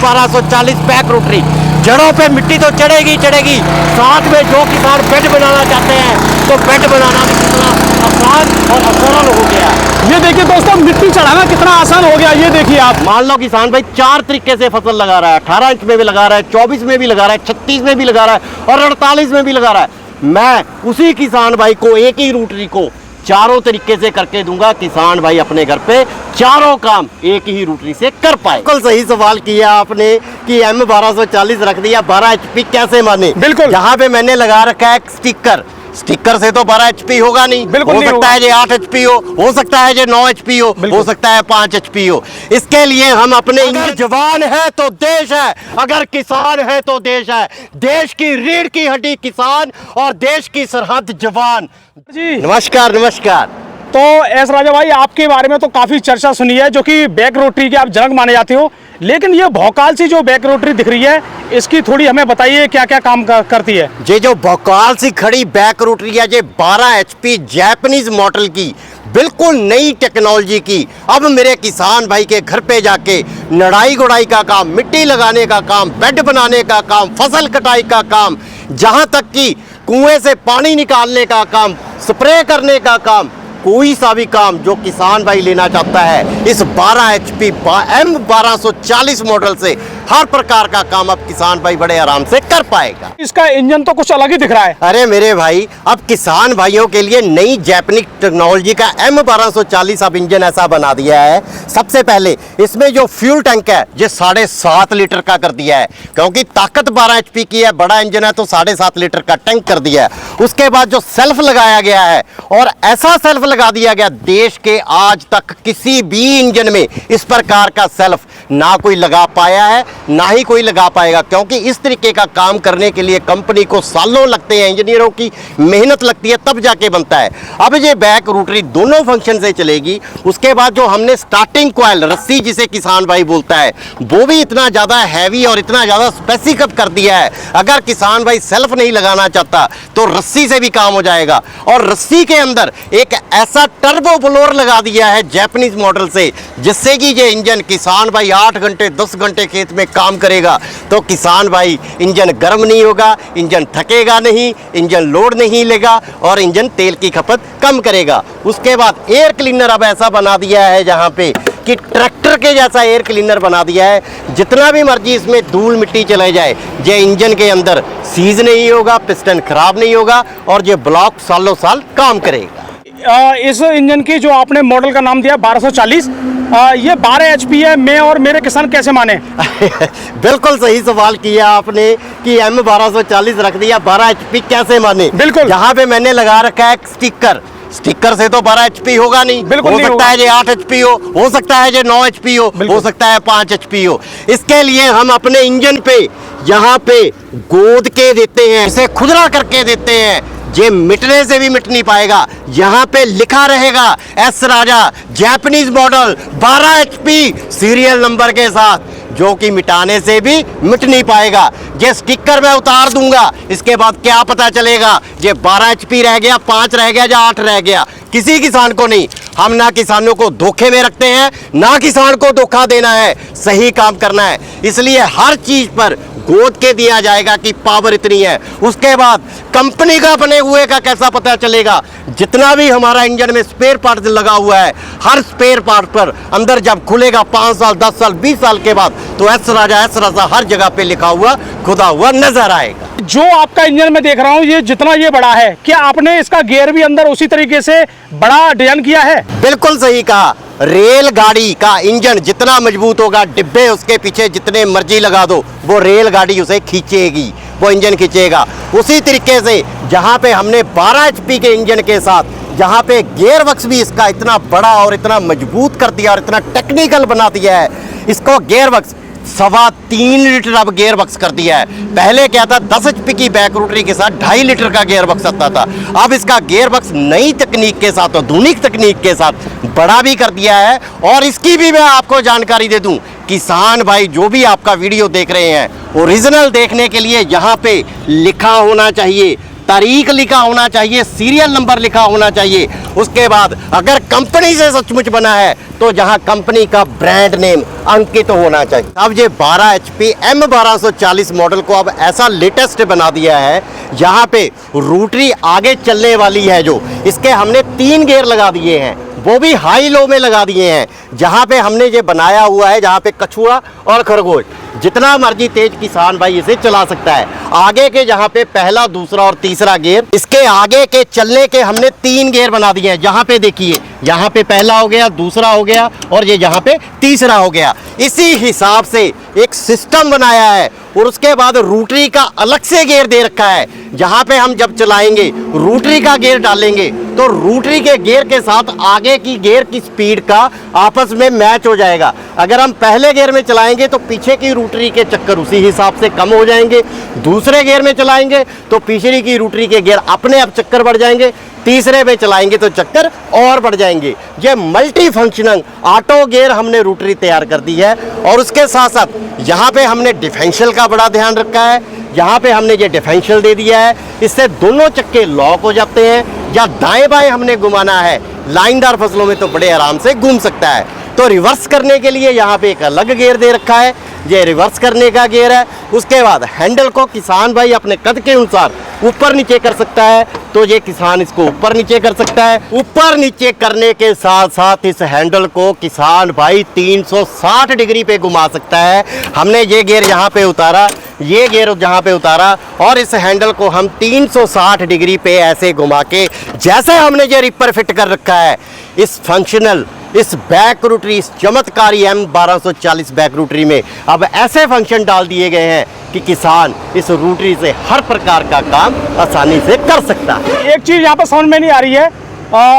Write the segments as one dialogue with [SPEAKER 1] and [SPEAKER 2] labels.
[SPEAKER 1] M1240 back rotary. जड़ों पे मिट्टी तो चढ़ेगी चढ़ेगी, साथ में जो किसान बेड बनाना चाहते हैं तो बेड बनाना भी कितना आसान और सरल हो गया।
[SPEAKER 2] ये देखिए दोस्तों, मिट्टी चढ़ाना कितना आसान हो गया। ये देखिए आप,
[SPEAKER 1] मान लो किसान भाई 4 तरीके से फसल लगा रहा है, 18 इंच में भी लगा रहा है, 24 में भी लगा रहा है, 36 में भी लगा रहा है और 48 में भी लगा रहा है। मैं उसी किसान भाई को एक ही रोटरी को चारों तरीके से करके दूंगा। किसान भाई अपने घर पे चारों काम एक ही रोटरी से कर पाए। बिल्कुल सही सवाल किया आपने कि M1240 रख दिया, 12 HP कैसे माने?
[SPEAKER 2] बिल्कुल।
[SPEAKER 1] यहाँ पे मैंने लगा रखा है स्टिकर, स्टिकर से तो 12 HP होगा नहीं।
[SPEAKER 2] बिल्कुल
[SPEAKER 1] हो
[SPEAKER 2] नहीं
[SPEAKER 1] सकता है जो 8 HP हो सकता है जो 9 HP हो सकता है 5 HP हो। इसके लिए हम अपने जवान है तो देश है, अगर किसान है तो देश है। देश की रीढ़ की हड्डी किसान और देश की सरहद जवान
[SPEAKER 2] जी
[SPEAKER 1] नमस्कार नमस्कार।
[SPEAKER 2] तो एस राजा भाई, आपके बारे में तो काफी चर्चा सुनी है, जो कि बैक रोटरी के आप जनक माने जाते हो। लेकिन ये भौकाल सी जो बैक रोटरी दिख रही है, इसकी थोड़ी हमें बताइए क्या क्या काम करती है।
[SPEAKER 1] ये जो भौकाल सी खड़ी बैक रोटरी है, ये 12 HP जापानीज मॉडल की बिल्कुल नई टेक्नोलॉजी की। अब मेरे किसान भाई के घर पे जाके नड़ाई गुड़ाई का काम, मिट्टी लगाने का काम, बेड बनाने का काम, फसल कटाई का काम, जहां तक कि कुएं से पानी निकालने का काम, स्प्रे करने का काम, कोई सा भी काम जो किसान भाई लेना चाहता है, इस 12 HP M1240 मॉडल से हर प्रकार का काम अब किसान भाई बड़े आराम से कर पाएगा।
[SPEAKER 2] इसका इंजन तो कुछ अलग ही दिख रहा है।
[SPEAKER 1] अरे मेरे भाई, अब किसान भाइयों के लिए नई जापानीज टेक्नोलॉजी का M1240 अब इंजन ऐसा बना दिया है। सबसे पहले इसमें जो फ्यूल टैंक है ये 7.5 लीटर का कर दिया है, क्योंकि ताकत 12 HP की है, बड़ा इंजन है तो 7.5 लीटर का टैंक कर दिया है। उसके बाद जो सेल्फ लगाया गया है, और ऐसा सेल्फ लगा दिया गया, देश के आज तक किसी भी इंजन में इस प्रकार का सेल्फ ना कोई लगा पाया है, ना ही कोई लगा पाएगा, क्योंकि इस तरीके का काम करने के लिए कंपनी को सालों लगते हैं, इंजीनियरों की मेहनत लगती है, तब जाके बनता है। अब ये बैक रोटरी दोनों फंक्शन से चलेगी। उसके बाद जो हमने स्टार्टिंग कॉइल, रस्सी जिसे किसान भाई बोलता है, वो भी इतना ज़्यादा हैवी और इतना ज़्यादा स्पेसिफिक कर दिया है। अगर किसान भाई सेल्फ नहीं लगाना चाहता तो रस्सी से भी काम हो जाएगा। और रस्सी के अंदर एक ऐसा टर्बो ब्लोअर लगा दिया है जापानीज मॉडल से, जिससे कि ये इंजन किसान भाई 8 घंटे 10 घंटे खेत में काम करेगा तो किसान भाई इंजन गर्म नहीं होगा, इंजन थकेगा नहीं, इंजन लोड नहीं लेगा और इंजन तेल की खपत कम करेगा। उसके बाद एयर क्लीनर अब ऐसा बना दिया है जहां पे कि ट्रैक्टर के जैसा एयर क्लीनर बना दिया है। जितना भी मर्जी इसमें धूल मिट्टी चले जाए, ये इंजन के अंदर सीज नहीं होगा, पिस्टन खराब नहीं होगा और ये ब्लॉक सालों साल काम करेगा।
[SPEAKER 2] इस इंजन की जो आपने मॉडल का नाम दिया 1240, ये 12 HP है। मैं और मेरे किसान कैसे माने?
[SPEAKER 1] बिल्कुल सही सवाल किया आपने कि M1240 रख दिया, 12 HP कैसे माने?
[SPEAKER 2] बिल्कुल।
[SPEAKER 1] यहाँ पे मैंने लगा रखा है स्टिकर, स्टिकर से तो 12 HP होगा नहीं।
[SPEAKER 2] बिल्कुल
[SPEAKER 1] हो
[SPEAKER 2] नहीं
[SPEAKER 1] सकता है जो 8 HP हो सकता है जो 9 HP हो सकता है 5 HP हो। इसके लिए हम अपने इंजन पे यहाँ पे गोद के देते हैं, इसे खुदरा करके देते हैं, ये मिटने से भी मिट नहीं पाएगा। यहाँ पे लिखा रहेगा S Raja Japanese model 12 HP serial number के साथ, जो कि मिटाने से भी मिट नहीं पाएगा। ये स्टिकर मैं उतार दूंगा, इसके बाद क्या पता चलेगा ये 12 HP रह गया, 5 रह गया या 8 रह गया, किसी किसान को नहीं। हम ना किसानों को धोखे में रखते हैं, ना किसान को धोखा देना है, सही काम करना है। इसलिए हर चीज पर गोद के दिया जाएगा कि पावर इतनी है। उसके बाद कंपनी का बने हुए का कैसा पता चलेगा? जितना भी हमारा इंजन में स्पेयर पार्ट लगा हुआ है, हर स्पेयर पार्ट पर अंदर जब खुलेगा 5 साल 10 साल 20 साल के बाद, तो एस राजा हर जगह पे लिखा हुआ खुदा हुआ नजर आएगा।
[SPEAKER 2] जो आपका इंजन में देख रहा हूँ, ये जितना ये बड़ा है, क्या आपने इसका गियर भी अंदर उसी तरीके से बड़ा डिजाइन किया है?
[SPEAKER 1] बिल्कुल सही कहा। रेलगाड़ी का इंजन जितना मजबूत होगा, डिब्बे उसके पीछे जितने मर्जी लगा दो, वो रेलगाड़ी उसे खींचेगी, वो इंजन खींचेगा। उसी तरीके से जहाँ पे हमने 12 HP के इंजन के साथ यहाँ पे गियर बक्स भी इसका इतना बड़ा और इतना मजबूत कर दिया और इतना टेक्निकल बना दिया है, इसको गियर बक्स 3.25 लीटर अब गियर बक्स कर दिया है। पहले क्या था, 10 HP की बैक रोटरी के साथ 2.5 लीटर का गियर बक्स आता था। अब इसका गियर बक्स नई तकनीक के साथ, आधुनिक तकनीक के साथ बड़ा भी कर दिया है। और इसकी भी मैं आपको जानकारी दे दूं, किसान भाई जो भी आपका वीडियो देख रहे हैं, ओरिजिनल देखने के लिए यहाँ पे लिखा होना चाहिए, तारीख लिखा होना चाहिए, सीरियल नंबर लिखा होना चाहिए। उसके बाद अगर कंपनी से सचमुच बना है तो जहां कंपनी का ब्रांड नेम अंकित होना चाहिए। अब ये 12 HP M1240 मॉडल को अब ऐसा लेटेस्ट बना दिया है, जहां पे रोटरी आगे चलने वाली है। जो इसके हमने 3 गियर लगा दिए हैं, वो भी हाई लो में लगा दिए हैं। जहां पे हमने ये बनाया हुआ है, जहां पे कछुआ और खरगोश जितना मर्जी तेज किसान भाई इसे चला सकता है। आगे के जहां पे पहला, दूसरा और तीसरा गियर, इसके आगे के चलने के हमने 3 गियर बना दिए हैं। जहां पे देखिए, यहाँ पे पहला हो गया, दूसरा हो गया और ये यहाँ पे तीसरा हो गया। इसी हिसाब से एक सिस्टम बनाया है और उसके बाद रोटरी का अलग से गियर दे रखा है। जहां पे हम जब चलाएंगे रोटरी का गियर डालेंगे तो रोटरी के गियर के साथ आगे की गियर की स्पीड का आपस में मैच हो जाएगा। अगर हम पहले गियर में चलाएंगे तो पीछे की रोटरी के चक्कर उसी हिसाब से कम हो जाएंगे। दूसरे गियर में चलाएंगे तो पीछे की रोटरी के गियर अपने आप चक्कर बढ़ जाएंगे। तीसरे में चलाएंगे तो चक्कर और बढ़ जाएंगे। ये मल्टी फंक्शनल ऑटो गियर हमने रोटरी तैयार कर दी है। और उसके साथ साथ यहाँ पे हमने डिफरेंशियल का बड़ा ध्यान रखा है। यहाँ पे हमने ये डिफरेंशियल दे दिया है, इससे दोनों चक्के लॉक हो जाते हैं। या दाएं बाएं हमने घुमाना है, लाइनदार फसलों में तो बड़े आराम से घूम सकता है। तो रिवर्स करने के लिए यहाँ पे एक अलग गियर दे रखा है, ये रिवर्स करने का गियर है। उसके बाद हैंडल को किसान भाई अपने कद के अनुसार ऊपर नीचे कर सकता है, तो ये किसान इसको ऊपर नीचे कर सकता है। ऊपर नीचे करने के साथ साथ इस हैंडल को किसान भाई 360 डिग्री पे घुमा सकता है। हमने ये गियर यहाँ पे उतारा, ये गियर जहाँ पे उतारा और इस हैंडल को हम 360 डिग्री पे ऐसे घुमा के, जैसे हमने ये रिपर फिट कर रखा है, इस फंक्शनल, इस बैक रोटरी, इस चमत्कारी M1240 बैक रोटरी में अब ऐसे फंक्शन डाल दिए गए हैं कि किसान इस रोटरी से हर प्रकार का काम आसानी से कर सकता है।
[SPEAKER 2] एक चीज़ यहाँ पर समझ में नहीं आ रही है,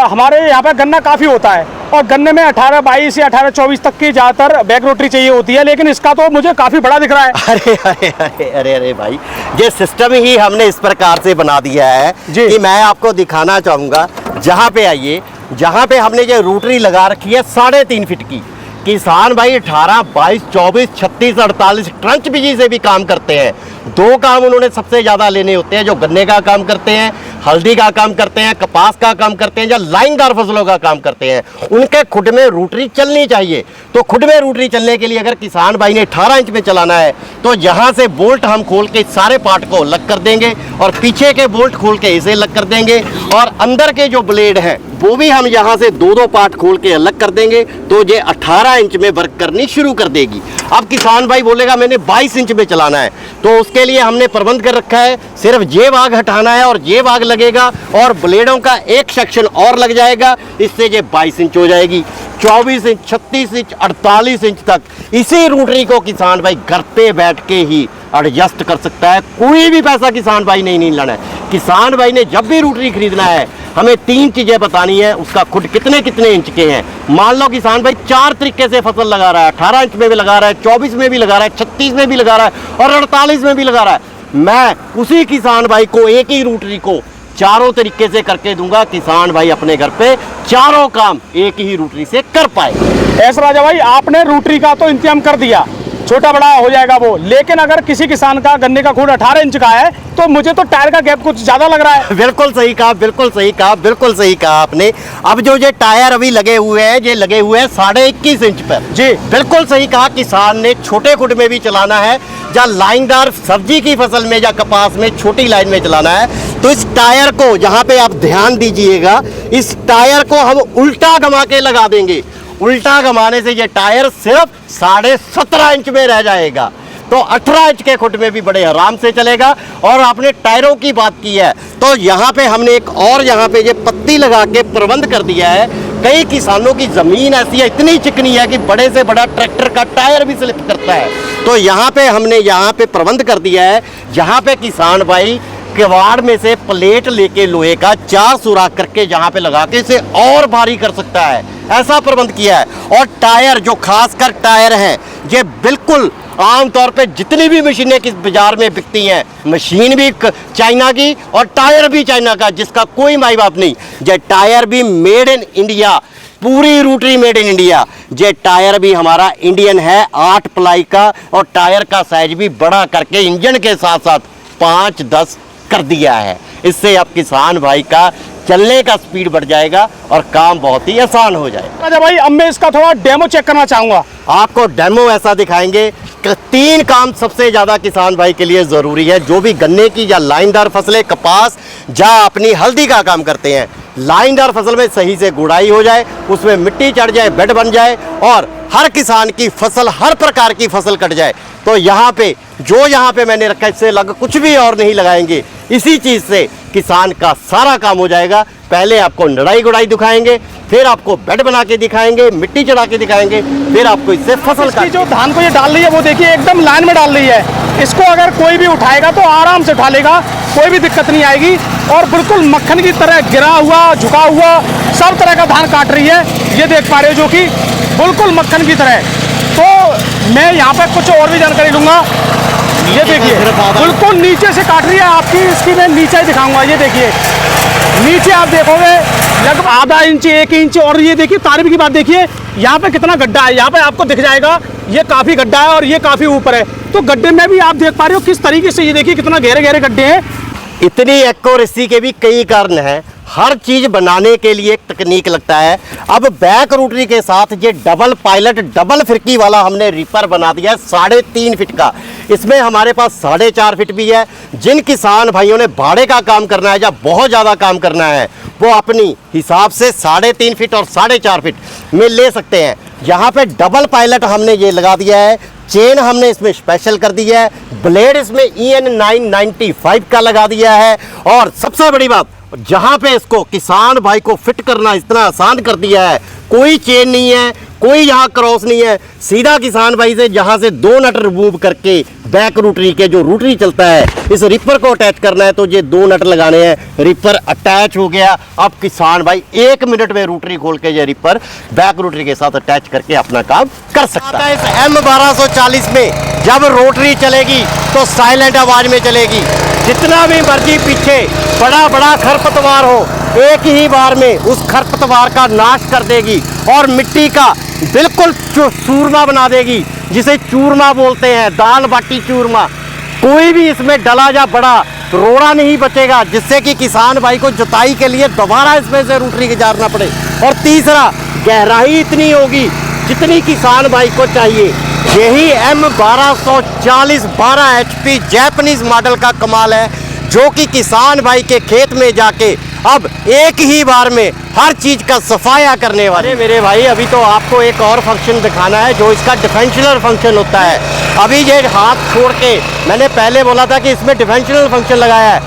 [SPEAKER 2] हमारे यहाँ पे गन्ना काफ़ी होता है और गन्ने में 18-22 या 18-24 तक की ज़्यादातर बैक रोटरी चाहिए होती है, लेकिन इसका तो मुझे काफ़ी बड़ा दिख रहा है।
[SPEAKER 1] अरे अरे अरे अरे अरे भाई, ये सिस्टम ही हमने इस प्रकार से बना दिया है कि मैं आपको दिखाना चाहूँगा। जहाँ पे आइए, जहाँ पे हमने ये रोटरी लगा रखी है 3.5 फीट की। किसान भाई 18, 22, 24, 36, 48 ट्रंच बिजी से भी काम करते हैं। 2 काम उन्होंने सबसे ज़्यादा लेने होते हैं, जो गन्ने का काम करते हैं, हल्दी का काम करते हैं, कपास का काम करते हैं, या लाइनदार फसलों का काम करते हैं। उनके खुड में रोटरी चलनी चाहिए। तो खुड में रोटरी चलने के लिए अगर किसान भाई ने 18 इंच में चलाना है तो यहाँ से बोल्ट हम खोल के सारे पार्ट को अलग कर देंगे और पीछे के बोल्ट खोल के इसे अलग कर देंगे और अंदर के जो ब्लेड हैं वो भी हम यहाँ से 2-2 पार्ट खोल के अलग कर देंगे। तो ये 18 इंच में वर्क करनी शुरू कर देगी। अब किसान भाई बोलेगा मैंने 22 इंच में चलाना है, तो उसके लिए हमने प्रबंध कर रखा है, सिर्फ ये भाग हटाना है और ये भाग लगेगा और ब्लेडों का एक सेक्शन और लग जाएगा। इससे ये 22 इंच हो जाएगी। 24 इंच, 36 इंच, 48 इंच तक इसी रोटरी को किसान भाई घर पे बैठ के ही एडजस्ट कर सकता है। कोई भी पैसा किसान भाई नहीं लाना है। किसान भाई ने जब भी रोटरी खरीदना है, हमें 3 चीजें बतानी है, उसका खुद कितने कितने इंच के हैं। मान लो किसान भाई 4 तरीके से फसल लगा रहा है, 18 इंच में भी लगा रहा है, 24 में भी लगा rहा है, 36 में भी लगा रहा है और 48 में भी लगा रहा है। मैं उसी किसान भाई को एक ही रोटरी को चारों तरीके से करके दूंगा। किसान भाई अपने घर पे चारों काम एक ही रोटरी से कर पाए।
[SPEAKER 2] ऐसा राजा भाई, आपने रोटरी का तो इंतजाम कर दिया, छोटा बड़ा हो जाएगा वो, लेकिन अगर किसी किसान का गन्ने का खुड 18 इंच का है तो मुझे तो टायर का गैप कुछ ज्यादा लग रहा है।
[SPEAKER 1] बिल्कुल सही कहा, बिल्कुल सही कहा, बिल्कुल सही कहा आपने। अब जो ये टायर अभी लगे हुए हैं, ये लगे हुए हैं 21.5 इंच पर।
[SPEAKER 2] जी
[SPEAKER 1] बिल्कुल सही कहा। किसान ने छोटे खुड में भी चलाना है या लाइनदार सब्जी की फसल में या कपास में छोटी लाइन में चलाना है, तो इस टायर को, जहाँ पे आप ध्यान दीजिएगा, इस टायर को हम उल्टा घुमा के लगा देंगे। उल्टा घुमाने से ये टायर सिर्फ 17.5 इंच में रह जाएगा। तो 18 इंच के खुड में भी बड़े आराम से चलेगा। और आपने टायरों की बात की है, तो यहाँ पे हमने एक और यहाँ पे ये पत्ती लगा के प्रबंध कर दिया है। कई किसानों की ज़मीन ऐसी है, इतनी चिकनी है कि बड़े से बड़ा ट्रैक्टर का टायर भी स्लिप करता है। तो यहाँ पे हमने यहाँ पे प्रबंध कर दिया है, जहाँ पे किसान भाई किवाड़ में से प्लेट लेके लोहे का 4 सुराख करके यहाँ पे लगा के इसे और भारी कर सकता है, ऐसा प्रबंध किया है। और टायर, जो खासकर टायर हैं, ये बिल्कुल आमतौर पे जितनी भी मशीनें किस बाजार में बिकती हैं, मशीन भी चाइना की और टायर भी चाइना का, जिसका कोई माई बाप नहीं। ये टायर भी मेड इन इंडिया, पूरी रोटरी मेड इन इंडिया। ये टायर भी हमारा इंडियन है, 8 प्लाई का, और टायर का साइज भी बड़ा करके इंजन के साथ साथ 5-10 कर दिया है। इससे अब किसान भाई का चलने का स्पीड बढ़ जाएगा और काम बहुत ही आसान हो जाएगा।
[SPEAKER 2] राजा भाई, अब मैं इसका थोड़ा डेमो चेक करना चाहूंगा।
[SPEAKER 1] आपको डेमो ऐसा दिखाएंगे कि 3 काम सबसे ज्यादा किसान भाई के लिए जरूरी है, जो भी गन्ने की या लाइनदार फसलें, कपास या अपनी हल्दी का काम करते हैं। लाइनदार फसल में सही से गुड़ाई हो जाए, उसमें मिट्टी चढ़ जाए, बेड बन जाए और हर किसान की फसल, हर प्रकार की फसल कट जाए। तो यहाँ पे मैंने रखा है, इससे अलग कुछ भी और नहीं लगाएंगे। इसी चीज से किसान का सारा काम हो जाएगा। पहले आपको नड़ाई गुड़ाई दिखाएंगे, फिर आपको बेड बना के दिखाएंगे, मिट्टी चढ़ा के दिखाएंगे, फिर आपको इससे फसल
[SPEAKER 2] इसकी जो धान को ये डाल रही है वो देखिए एकदम लाइन में डाल रही है। इसको अगर कोई भी उठाएगा तो आराम से उठा लेगा, कोई भी दिक्कत नहीं आएगी। और बिल्कुल मक्खन की तरह गिरा हुआ, झुका हुआ, सब तरह का धान काट रही है, ये देख पा रहे हो, जो कि बिल्कुल मक्खन की तरह। तो मैं यहाँ पर कुछ और भी जानकारी लूँगा। ये देखिए बिल्कुल नीचे से काट रही है आपकी, इसकी मैं नीचे ही दिखाऊंगा। ये देखिए नीचे आप देखोगे लगभग आधा इंच, 1 इंच। और ये देखिए तारीफ की बात देखिए, यहाँ पे कितना गड्ढा है, यहाँ पे आपको दिख जाएगा ये काफी गड्ढा है और ये काफी ऊपर है। तो गड्ढे में भी आप देख पा रहे हो किस तरीके से, ये देखिए कितना गहरे गहरे गड्ढे हैं।
[SPEAKER 1] इतनी एक्यूरेसी के भी कई कारण हैं। हर चीज बनाने के लिए एक तकनीक लगता है। अब बैक रोटरी के साथ ये डबल पायलट, डबल फिरकी वाला हमने रीपर बना दिया है 3.5 फीट का। इसमें हमारे पास 4.5 फीट भी है। जिन किसान भाइयों ने भाड़े का काम करना है या बहुत ज़्यादा काम करना है, वो अपनी हिसाब से 3.5 फीट और 4.5 फीट में ले सकते हैं। यहाँ पे डबल पायलट हमने ये लगा दिया है, चेन हमने इसमें स्पेशल कर दी है, ब्लेड इसमें EN 995 का लगा दिया है। और सबसे बड़ी बात, जहां पे इसको किसान भाई को फिट करना इतना आसान कर दिया है, कोई चेन नहीं है, कोई यहाँ क्रॉस नहीं है, सीधा किसान भाई से जहां से 2 नट रिमूव करके बैक रोटरी के जो रोटरी चलता है इस रिपर को अटैच करना है, तो ये 2 नट लगाने हैं, रिपर अटैच हो गया। अब किसान भाई 1 मिनट में रोटरी खोल के ये रिपर बैक रोटरी के साथ अटैच करके अपना काम कर सकता है। इस M1240 में जब रोटरी चलेगी तो साइलेंट आवाज में चलेगी। जितना भी मर्जी पीछे बड़ा बड़ा खरपतवार हो, एक ही बार में उस खरपतवार का नाश कर देगी और मिट्टी का बिल्कुल चूरमा बना देगी, जिसे चूरमा बोलते हैं, दाल बाटी चूरमा। कोई भी इसमें डला या बड़ा रोड़ा नहीं बचेगा, जिससे कि किसान भाई को जुताई के लिए दोबारा इसमें से रोटरी गुजारना पड़े। और तीसरा, गहराई इतनी होगी जितनी किसान भाई को चाहिए। यही M1240 12 HP जैपनीज मॉडल का कमाल है, जो कि किसान भाई के खेत में जाके अब एक ही बार में हर चीज का सफाया करने वाले। मेरे भाई, अभी तो आपको एक और फंक्शन दिखाना है जो इसका डिफेंशनल फंक्शन होता है। अभी ये हाथ छोड़ के, मैंने पहले बोला था कि इसमें डिफेंशनल फंक्शन लगाया है।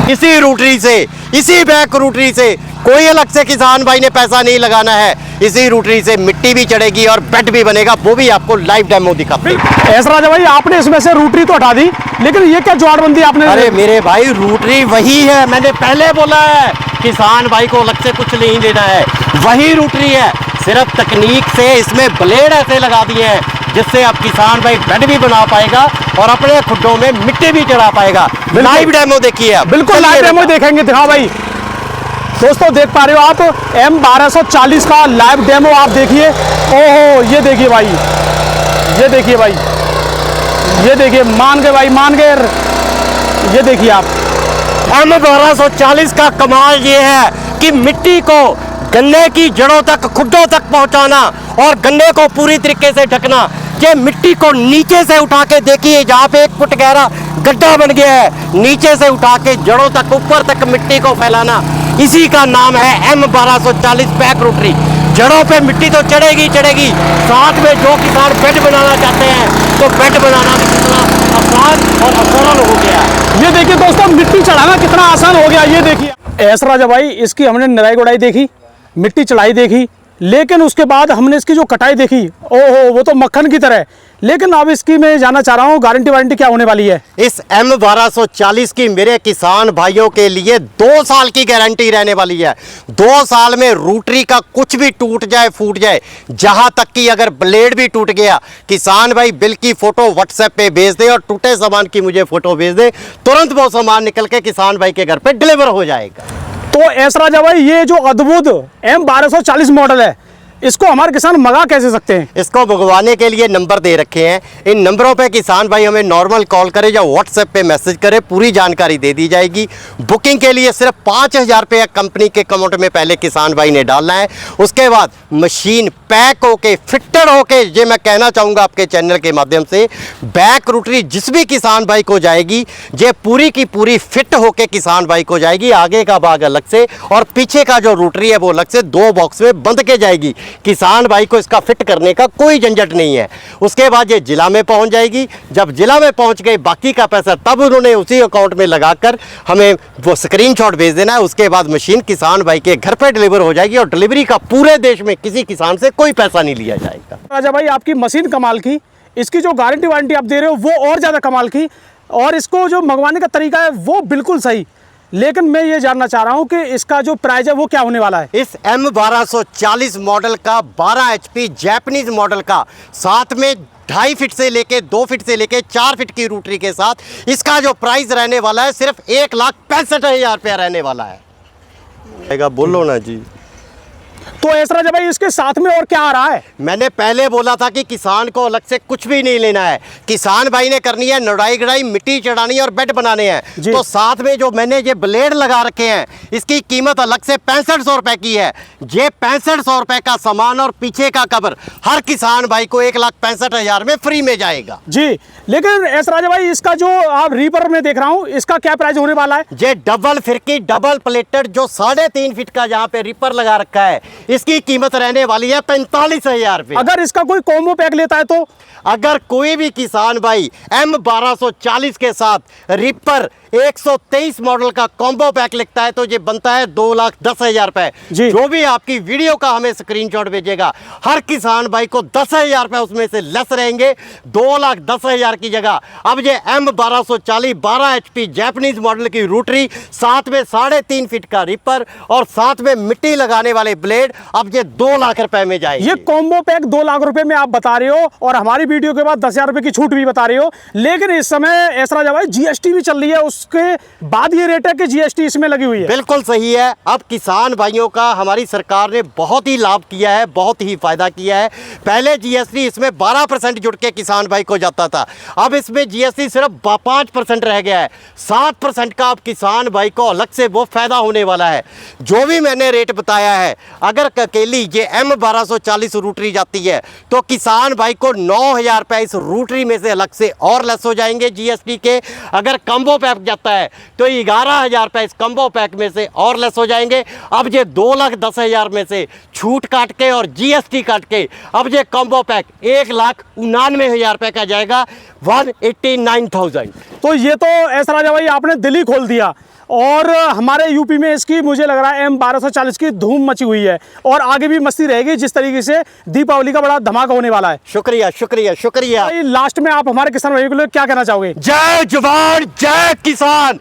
[SPEAKER 1] इसी रोटरी से, इसी बैक रोटरी से, कोई अलग से किसान भाई ने पैसा नहीं लगाना है। इसी रोटरी से मिट्टी भी चढ़ेगी और बेड भी बनेगा, वो भी आपको लाइव डेमो दिखाते हैं।
[SPEAKER 2] ऐसा राजा भाई, आपने इसमें से रोटरी तो हटा दी, लेकिन ये क्या जुगाड़बंदी आपने?
[SPEAKER 1] अरे मेरे भाई, रोटरी वही है, मैंने पहले बोला है, किसान भाई को अलग से कुछ नहीं देना है, वही रोटरी है। सिर्फ तकनीक से इसमें ब्लेड ऐसे लगा दिए हैं जिससे अब किसान भाई बेड भी बना पाएगा और अपने खुड्डों में मिट्टी भी चढ़ा पाएगा। लाइव डेमो देखिए आप।
[SPEAKER 2] बिल्कुल लाइव डेमो देखेंगे, दिखाओ भाई। दोस्तों देख पा रहे हो आप M1240 का लाइव डेमो आप देखिए। ओहो, ये देखिए भाई, ये देखिए भाई, ये देखिए, मान गए भाई, मान गए। ये देखिए आप,
[SPEAKER 1] M1240 का कमाल ये है कि मिट्टी को गन्ने की जड़ों तक, खुड्डों तक पहुंचाना और गन्ने को पूरी तरीके से ढकना। ये मिट्टी को नीचे से उठा के देखिए, जहाँ पे 1 फुट गहरा गड्ढा बन गया है, नीचे से उठा के जड़ों तक, ऊपर तक मिट्टी को फैलाना, इसी का नाम है M1240 बैक रोटरी। जड़ों पे मिट्टी तो चढ़ेगी चढ़ेगी, साथ में जो किसान बेड बनाना चाहते हैं तो बेड बनाना भी कितना आसान और आसान हो गया।
[SPEAKER 2] ये देखिए दोस्तों, मिट्टी चढ़ाना कितना आसान हो गया। ये देखिए ऐसा राजा भाई, इसकी हमने निराई गुड़ाई देखी, मिट्टी चढ़ाई देखी, लेकिन उसके बाद हमने इसकी जो कटाई देखी, ओहो, वो तो मक्खन की तरह है। लेकिन अब इसकी मैं जानना चाह रहा हूँ, गारंटी वारंटी क्या होने वाली है?
[SPEAKER 1] इस M1240 की मेरे किसान भाइयों के लिए 2 साल की गारंटी रहने वाली है। 2 साल में रोटरी का कुछ भी टूट जाए, फूट जाए, जहां तक कि अगर ब्लेड भी टूट गया, किसान भाई बिल की फोटो व्हाट्सएप पे भेज दे और टूटे सामान की मुझे फोटो भेज दे, तुरंत वो सामान निकल के किसान भाई के घर पे डिलीवर हो जाएगा।
[SPEAKER 2] तो ऐसा राजा भाई, ये जो अद्भुत M1240 मॉडल है, इसको हमारे किसान मंगा कैसे सकते हैं?
[SPEAKER 1] इसको मंगवाने के लिए नंबर दे रखे हैं। इन नंबरों पे किसान भाई हमें नॉर्मल कॉल करे या व्हाट्सएप पे मैसेज करे, पूरी जानकारी दे दी जाएगी। बुकिंग के लिए सिर्फ 5,000 रुपये कंपनी के अकाउंट में पहले किसान भाई ने डालना है। उसके बाद मशीन पैक होके फिटेड होके, ये मैं कहना चाहूँगा आपके चैनल के माध्यम से, बैक रोटरी जिस भी किसान भाई को जाएगी ये पूरी की पूरी फिट होके किसान भाई को जाएगी। आगे का भाग अलग से और पीछे का जो रोटरी है वो अलग से 2 बॉक्स में बंद के जाएगी। किसान भाई को इसका फिट करने का कोई झंझट नहीं है। उसके बाद ये जिला में पहुंच जाएगी। जब जिला में पहुंच गई, बाकी का पैसा तब उन्होंने उसी अकाउंट में लगाकर हमें वो स्क्रीनशॉट भेज देना है। उसके बाद मशीन किसान भाई के घर पे डिलीवर हो जाएगी और डिलीवरी का पूरे देश में किसी किसान से कोई पैसा नहीं लिया जाएगा।
[SPEAKER 2] राजा भाई, आपकी मशीन कमाल की, इसकी जो गारंटी वारंटी आप दे रहे हो वो और ज़्यादा कमाल की, और इसको जो मंगवाने का तरीका है वो बिल्कुल सही। लेकिन मैं ये जानना चाह रहा हूँ कि इसका जो प्राइस है वो क्या होने वाला है?
[SPEAKER 1] इस M1240 मॉडल का 12 HP जैपनीज मॉडल का, साथ में 2.5 फीट से लेके 2 फीट से लेके 4 फीट की रोटरी के साथ इसका जो प्राइस रहने वाला है सिर्फ 1,65,000 रुपया रहने वाला है। बोलो ना जी।
[SPEAKER 2] तो ऐसा राजा भाई, इसके साथ में और क्या आ रहा है?
[SPEAKER 1] मैंने पहले बोला था कि किसान को अलग से कुछ भी नहीं लेना है। किसान भाई ने करनी है नड़ाई गड़ाई, मिट्टी चढ़ानी और बेड बनाने हैं। तो साथ में जो मैंने ये ब्लेड लगा रखे हैं, इसकी कीमत अलग से 6500 रुपए की है। ये 6500 रुपए का सामान और पीछे का कवर हर किसान भाई को 1,65,000 में फ्री में जाएगा
[SPEAKER 2] जी। लेकिन ऐसा राजा भाई, इसका जो आप रीपर में देख रहा हूँ, इसका क्या प्राइस होने वाला है?
[SPEAKER 1] ये डबल फिरकी डबल प्लेटेड जो 3.5 फीट का यहाँ पे रीपर लगा रखा है, इसकी कीमत रहने वाली है 45,000 रुपये।
[SPEAKER 2] अगर इसका कोई कॉम्बो पैक लेता है तो?
[SPEAKER 1] अगर कोई भी किसान भाई M1240 के साथ रिपर 123 मॉडल का कॉम्बो पैक लिखता है तो ये बनता है 2,10,000 रुपए। जो भी आपकी वीडियो का हमें स्क्रीनशॉट भेजेगा, हर किसान भाई को 10,000 रुपए उसमें से लेस रहेंगे। 2,10,000 की जगह अब ये M1240 12 HP जैपनीज मॉडल की रोटरी, साथ में 3.5 फीट का रिपर और साथ में मिट्टी लगाने वाले ब्लेड, अब ये 2 लाख रुपए में जाएगी।
[SPEAKER 2] ये कॉम्बो पैक 2 लाख रुपए में आप बता रहे हो और हमारी वीडियो के बाद 10,000 रुपए की छूट भी बता रहे हो। लेकिन इस समय ऐसा राजा भाई GST भी चल रही है, उसके बाद ये रेट है कि GST इसमें लगी हुई है।
[SPEAKER 1] बिल्कुल सही है। अब किसान भाइयों का हमारी सरकार ने बहुत ही लाभ किया है, बहुत ही फायदा किया है। पहले GST इसमें 12% जुड़ के किसान भाई को जाता था, अब इसमें GST सिर्फ 5% रह गया है। 7% का अब किसान भाई को अलग से वो फायदा होने वाला है। जो भी मैंने रेट बताया है, अगर अकेली ये M1240 रूटरी जाती है तो किसान भाई को 9,000 रुपये इस रूटरी में से अलग से और लेस हो जाएंगे GST के। अगर कम्बो पैक जाता है तो 11,000 रुपये इस कम्बो पैक में से और लेस हो जाएंगे। अब ये 2,10,000 में से छूट काट के और GST काट के अब ये कम्बो पैक 1,99,000 रुपये का जाएगा, 189,000।
[SPEAKER 2] तो ये तो ऐसा राजा भाई आपने दिल ही खोल दिया। और हमारे यूपी में इसकी मुझे लग रहा है M1240 की धूम मची हुई है और आगे भी मस्ती रहेगी, जिस तरीके से दीपावली का बड़ा धमाका होने वाला है।
[SPEAKER 1] शुक्रिया शुक्रिया शुक्रिया।
[SPEAKER 2] लास्ट में आप हमारे किसान भाइयों के लिए क्या कहना चाहोगे?
[SPEAKER 1] जय जवान जय किसान।